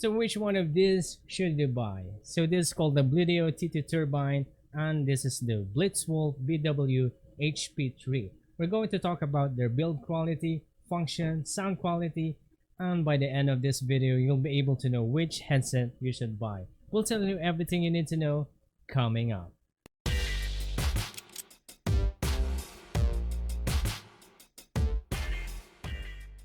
So which one of these should you buy? So this is called the Bluedio T2 turbine, and this is the Blitzwolf BW HP3. We're going to talk about their build quality, function, sound quality, and by the end of this video, you'll be able to know which headset you should buy. We'll tell you everything you need to know coming up.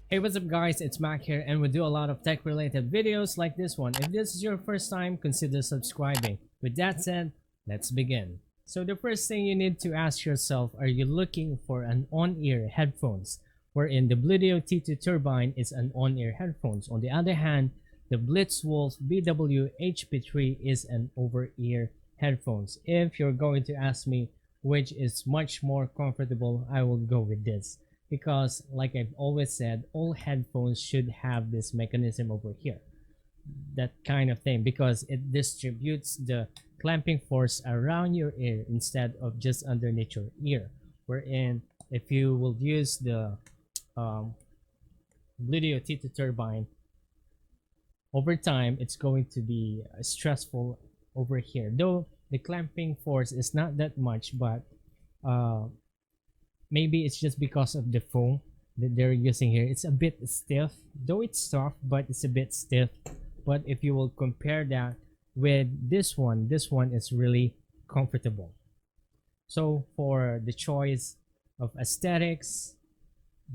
Hey, what's up guys, it's Mac here, and we do a lot of tech related videos like this one. If this is your first time, consider subscribing. With that said, let's begin. So the first thing you need to ask yourself, are you looking for an on-ear headphones? Wherein the Bluedio T2 turbine is an on-ear headphones. On the other hand, the Blitzwolf BW HP3 is an over-ear headphones. If you're going to ask me which is much more comfortable, I will go with this. Because like I've always said, all headphones should have this mechanism over here, that kind of thing, because it distributes the clamping force around your ear instead of just underneath your ear. Wherein if you will use the Bluedio T2 turbine, over time it's going to be stressful over here, though the clamping force is not that much, but maybe it's just because of the foam that they're using here. It's a bit stiff, though it's soft, but it's a bit stiff. But if you will compare that with this one is really comfortable. So for the choice of aesthetics,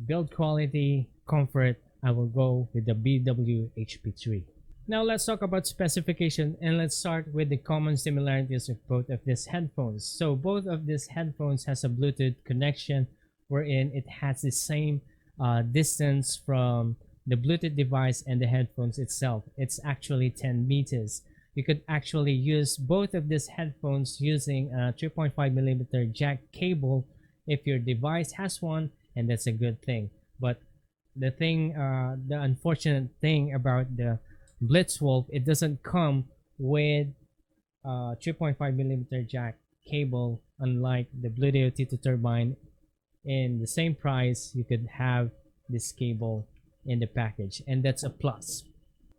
build quality, comfort, I will go with the BW HP3. Now let's talk about specification, and let's start with the common similarities of both of these headphones. So both of these headphones has a Bluetooth connection, wherein it has the same distance from the Bluetooth device and the headphones itself. It's actually 10 meters. You could actually use both of these headphones using a 3.5mm jack cable if your device has one, and that's a good thing. But the unfortunate thing about the Blitzwolf, it doesn't come with 3.5mm jack cable, unlike the Bluedio T2 turbine. In the same price, you could have this cable in the package, and that's a plus.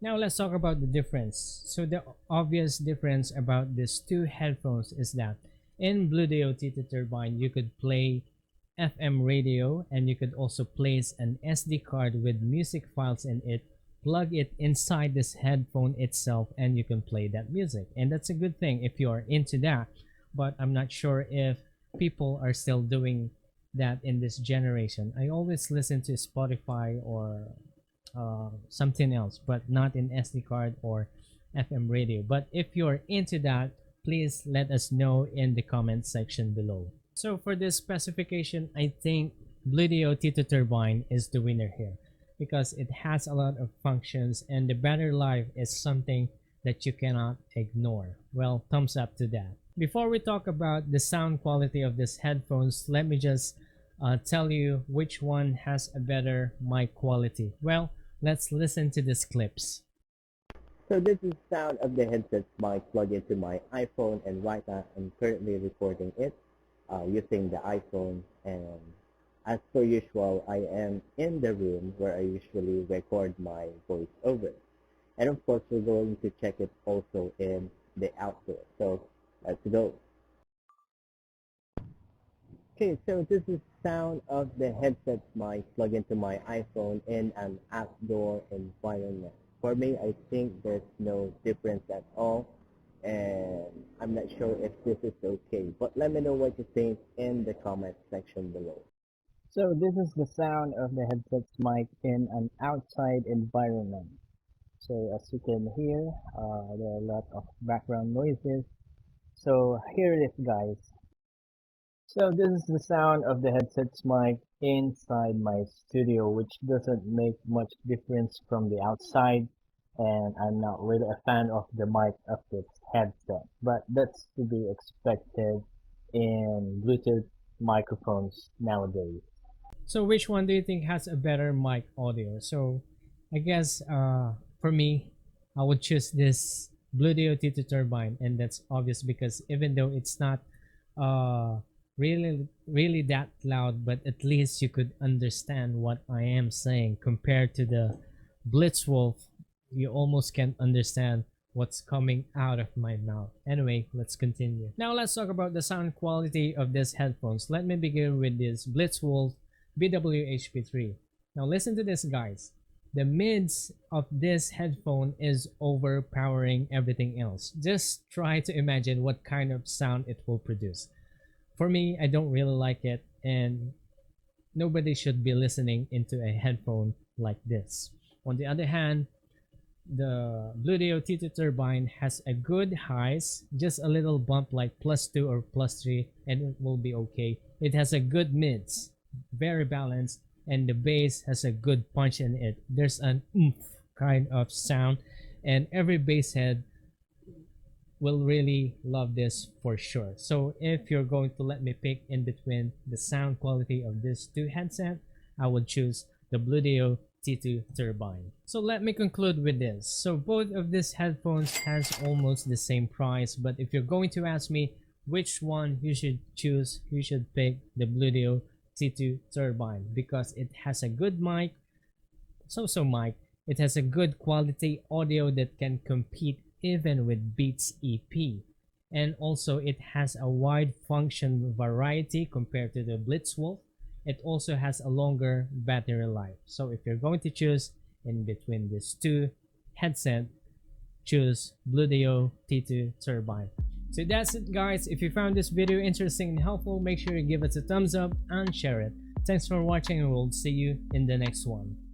Now let's talk about the difference. So the obvious difference about these two headphones is that in Bluedio T2 turbine, you could play FM radio, and you could also place an SD card with music files in it, plug it inside this headphone itself, and you can play that music. And that's a good thing if you are into that, but I'm not sure if people are still doing that in this generation. I always listen to Spotify or something else, but not in SD card or FM radio. But if you're into that, please let us know in the comment section below. So for this specification, I think Bluedio T2 turbine is the winner here, because it has a lot of functions, and the battery life is something that you cannot ignore. Well, thumbs up to that. Before we talk about the sound quality of these headphones, let me just tell you which one has a better mic quality. Well, let's listen to these clips. So this is sound of the headset's mic plugged into my iPhone, and right now I'm currently recording it using the iPhone, and as per usual, I am in the room where I usually record my voiceover. And of course, we're going to check it also in the outdoor. So let's go. Okay, so this is sound of the headset's mic plugged into my iPhone in an outdoor environment. For me, I think there's no difference at all, and I'm not sure if this is okay. But let me know what you think in the comment section below. So this is the sound of the headset's mic in an outside environment. So as you can hear, there are a lot of background noises. So here it is, guys. So this is the sound of the headset's mic inside my studio, which doesn't make much difference from the outside, and I'm not really a fan of the mic of this headset, but that's to be expected in Bluetooth microphones nowadays. So which one do you think has a better mic audio? So I guess for me, I would choose this Bluedio T2 turbine, and that's obvious because even though it's not really that loud, but at least you could understand what I am saying compared to the Blitzwolf you almost can't understand what's coming out of my mouth. Anyway, let's continue. Now let's talk about the sound quality of these headphones. Let me begin with this Blitzwolf BW-HP3. Now listen to this, guys. The mids of this headphone is overpowering everything else. Just try to imagine what kind of sound it will produce. For me, I don't really like it, and nobody should be listening into a headphone like this. On the other hand, the Bluedio T2 turbine has a good highs, just a little bump like +2 or +3, and it will be okay. It has a good mids, very balanced, and the bass has a good punch in it. There's an oomph kind of sound, and every bass head will really love this for sure. So if you're going to let me pick in between the sound quality of these two headsets, I would choose the Bluedio T2 turbine. So let me conclude with this. So both of these headphones has almost the same price, but if you're going to ask me which one you should choose, you should pick the Bluedio T2 turbine because it has a good mic, mic. It has a good quality audio that can compete even with Beats EP, and also it has a wide function variety compared to the Blitzwolf. It also has a longer battery life. So if you're going to choose in between these two headsets, choose Bluedio T2 turbine. So that's it, guys. If you found this video interesting and helpful, make sure you give it a thumbs up and share it. Thanks for watching, and we'll see you in the next one.